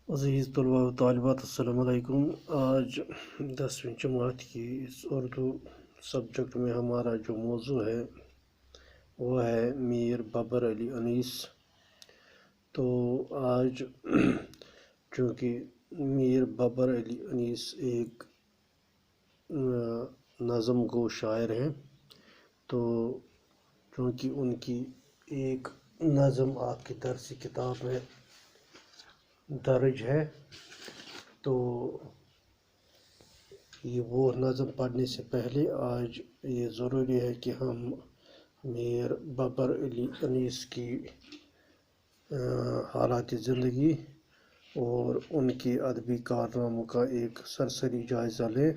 عزیز طلباء و طالبات السلام علیکم۔ آج 10ویں جماعت کی اس اردو سبجیکٹ میں ہمارا جو موضوع ہے وہ ہے میر بابر علی انیس۔ تو آج چونکہ میر بابر علی انیس ایک نظم گو شاعر ہیں، تو چونکہ ان کی ایک نظم آپ کی درسی کتاب میں درج ہے، تو یہ وہ نظم پڑھنے سے پہلے آج یہ ضروری ہے کہ ہم میر بابر علی انیس کی حالات زندگی اور ان کی ادبی کارناموں کا ایک سرسری جائزہ لیں۔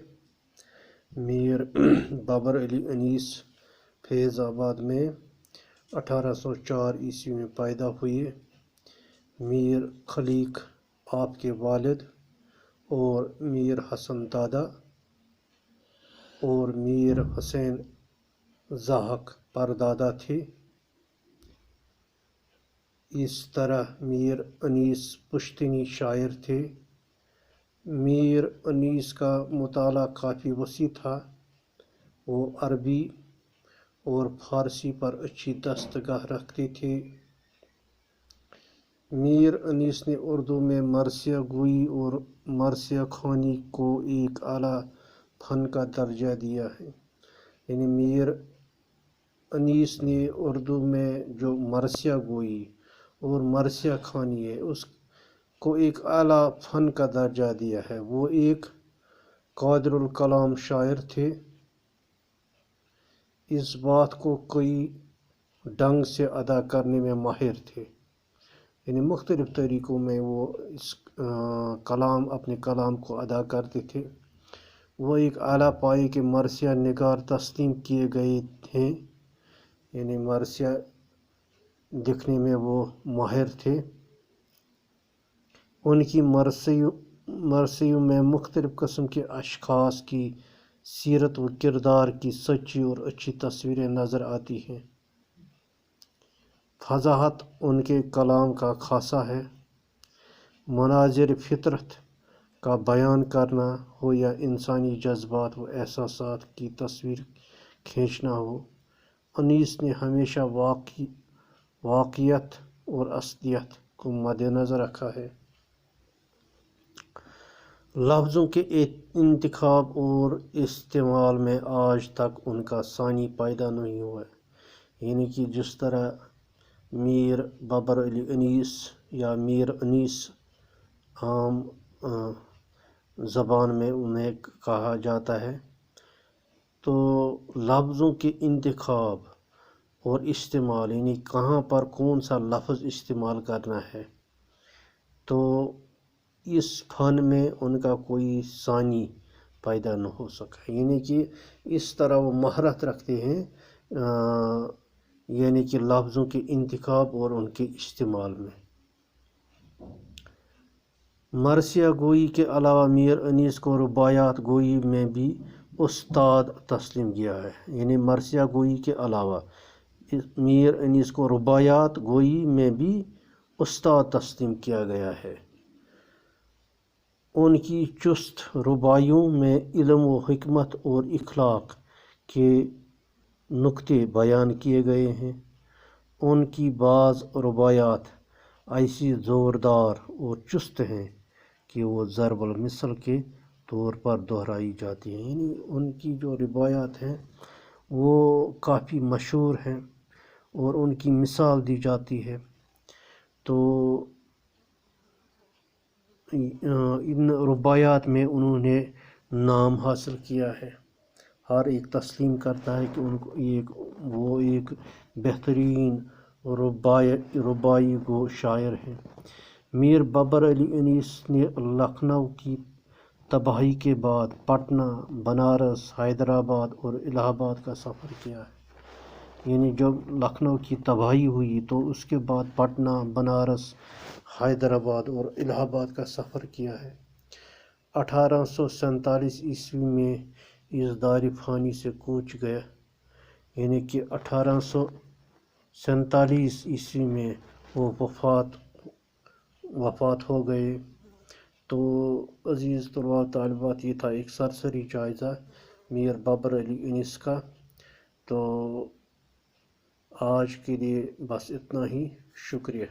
میر بابر علی انیس فیض آباد میں 1804 عیسوی میں پیدا ہوئے۔ میر خلیق آپ کے والد اور میر حسن دادا اور میر حسین زاہک پردادا تھے۔ اس طرح میر انیس پشتینی شاعر تھے۔ میر انیس کا مطالعہ کافی وسیع تھا۔ وہ عربی اور فارسی پر اچھی دستگاہ رکھتے تھے۔ میر انیس نے اردو میں مرثیہ گوئی اور مرثیہ خوانی کو ایک اعلیٰ فن کا درجہ دیا ہے۔ یعنی میر انیس نے اردو میں جو مرثیہ گوئی اور مرثیہ خوانی ہے اس کو ایک اعلیٰ فن کا درجہ دیا ہے۔ وہ ایک قادر الکلام شاعر تھے۔ اس بات کو کئی ڈھنگ سے ادا کرنے میں ماہر تھے، یعنی مختلف طریقوں میں وہ اس اپنے کلام کو ادا کرتے تھے۔ وہ ایک اعلیٰ پائے کے مرثیہ نگار تسلیم کیے گئے ہیں، یعنی مرثیہ لکھنے میں وہ ماہر تھے۔ ان کی مرثیوں میں مختلف قسم کے اشخاص کی سیرت و کردار کی سچی اور اچھی تصویریں نظر آتی ہیں۔ فصاحت ان کے کلام کا خاصہ ہے۔ مناظر فطرت کا بیان کرنا ہو یا انسانی جذبات و احساسات کی تصویر کھینچنا ہو، انیس نے ہمیشہ واقعیت اور اصلیت کو مد نظر رکھا ہے۔ لفظوں کے انتخاب اور استعمال میں آج تک ان کا ثانی پیدا نہیں ہوا ہے۔ یعنی کہ جس طرح میر بابر علی انیس یا میر انیس عام زبان میں انہیں کہا جاتا ہے، تو لفظوں کے انتخاب اور استعمال، یعنی کہاں پر کون سا لفظ استعمال کرنا ہے، تو اس فن میں ان کا کوئی ثانی پیدا نہ ہو سکا۔ یعنی کہ اس طرح وہ مہارت رکھتے ہیں، یعنی کہ لفظوں کے انتخاب اور ان کے استعمال میں۔ مرثیہ گوئی کے علاوہ میر انیس کو رباعیات گوئی میں بھی استاد تسلیم کیا ہے۔ یعنی مرثیہ گوئی کے علاوہ میر انیس کو رباعیات گوئی میں بھی استاد تسلیم کیا گیا ہے۔ ان کی چست رباعیوں میں علم و حکمت اور اخلاق کے نکتے بیان کیے گئے ہیں۔ ان کی بعض رباعیات ایسی زوردار اور چست ہیں کہ وہ ضرب المثل کے طور پر دہرائی جاتی ہیں۔ یعنی ان کی جو روایات ہیں وہ کافی مشہور ہیں اور ان کی مثال دی جاتی ہے۔ تو ان رباعیات میں انہوں نے نام حاصل کیا ہے۔ ہر ایک تسلیم کرتا ہے کہ وہ ایک بہترین رباعی گو شاعر ہیں۔ میر بابر علی انیس نے لکھنؤ کی تباہی کے بعد پٹنہ، بنارس، حیدرآباد اور الہ آباد کا سفر کیا ہے۔ یعنی جب لکھنؤ کی تباہی ہوئی تو اس کے بعد پٹنہ، بنارس، حیدرآباد اور الہ آباد کا سفر کیا ہے۔ 1847 عیسوی میں اس دار فانی سے کوچ گیا، یعنی کہ 1847 عیسوی میں وہ وفات ہو گئے۔ تو عزیز طلباء طالبات، یہ تھا ایک سرسری جائزہ میر بابر علی انیس کا. تو آج کے لیے بس اتنا ہی. شکریہ.